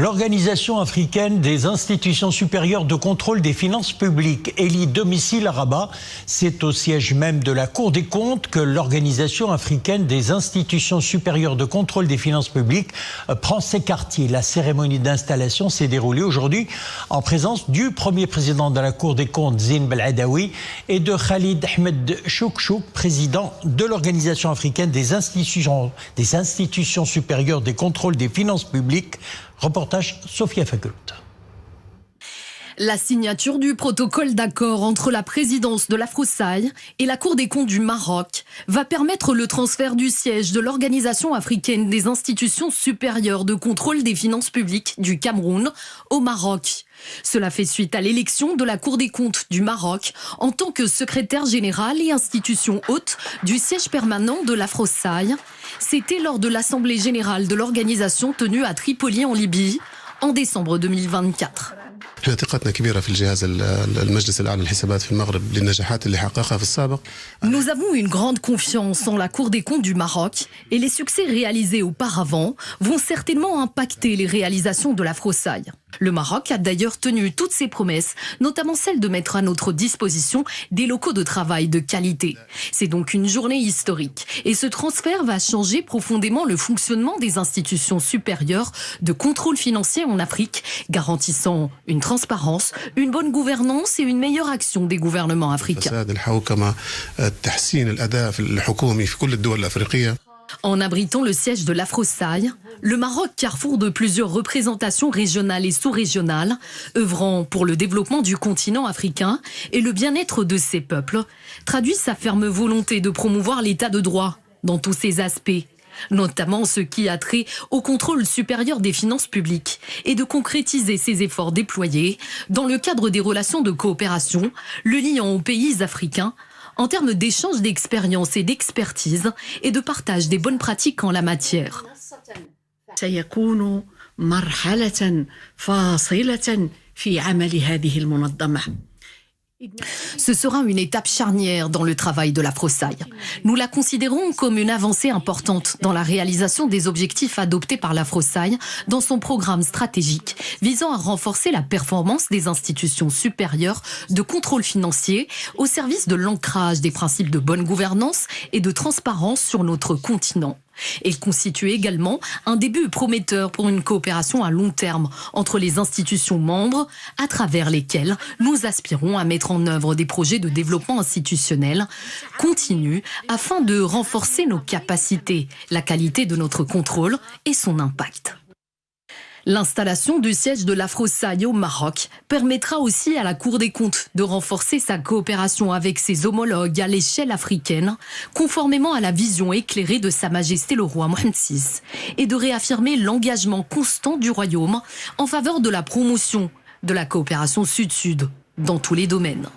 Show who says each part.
Speaker 1: L'Organisation africaine des institutions supérieures de contrôle des finances publiques élit domicile à Rabat. C'est au siège même de la Cour des comptes que l'Organisation africaine des institutions supérieures de contrôle des finances publiques prend ses quartiers. La cérémonie d'installation s'est déroulée aujourd'hui en présence du premier président de la Cour des comptes, Zine Beladawi, et de Khalid Ahmed Choukchouk, président de l'Organisation africaine des institutions supérieures des contrôles des finances publiques. Reportage Sophia Fakult.
Speaker 2: La signature du protocole d'accord entre la présidence de l'Afrosaï et la Cour des comptes du Maroc va permettre le transfert du siège de l'Organisation africaine des institutions supérieures de contrôle des finances publiques du Cameroun au Maroc. Cela fait suite à l'élection de la Cour des comptes du Maroc en tant que secrétaire général et institution haute du siège permanent de l'Afrosaï. C'était lors de l'Assemblée générale de l'organisation tenue à Tripoli en Libye en décembre 2024. Nous avons une grande confiance en la Cour des comptes du Maroc et les succès réalisés auparavant vont certainement impacter les réalisations de l'Afrosaï. Le Maroc a d'ailleurs tenu toutes ses promesses, notamment celle de mettre à notre disposition des locaux de travail de qualité. C'est donc une journée historique et ce transfert va changer profondément le fonctionnement des institutions supérieures de contrôle financier en Afrique, garantissant une transparence, une bonne gouvernance et une meilleure action des gouvernements africains. En abritant le siège de l'Afrosaï, le Maroc, carrefour de plusieurs représentations régionales et sous-régionales, œuvrant pour le développement du continent africain et le bien-être de ses peuples, traduit sa ferme volonté de promouvoir l'état de droit dans tous ses aspects, notamment ce qui a trait au contrôle supérieur des finances publiques et de concrétiser ses efforts déployés dans le cadre des relations de coopération, le liant aux pays africains, en termes d'échange d'expériences et d'expertise et de partage des bonnes pratiques en la matière.
Speaker 3: سيكون مرحلة فاصلة في عمل هذه المنظمة.
Speaker 2: Ce sera une étape charnière dans le travail de l'Afrosaï. Nous la considérons comme une avancée importante dans la réalisation des objectifs adoptés par l'Afrosaï dans son programme stratégique visant à renforcer la performance des institutions supérieures de contrôle financier au service de l'ancrage des principes de bonne gouvernance et de transparence sur notre continent. Elle constitue également un début prometteur pour une coopération à long terme entre les institutions membres, à travers lesquelles nous aspirons à mettre en œuvre des projets de développement institutionnel continu afin de renforcer nos capacités, la qualité de notre contrôle et son impact. L'installation du siège de l'Afrosaï au Maroc permettra aussi à la Cour des comptes de renforcer sa coopération avec ses homologues à l'échelle africaine, conformément à la vision éclairée de Sa Majesté le roi Mohammed VI, et de réaffirmer l'engagement constant du royaume en faveur de la promotion de la coopération sud-sud dans tous les domaines.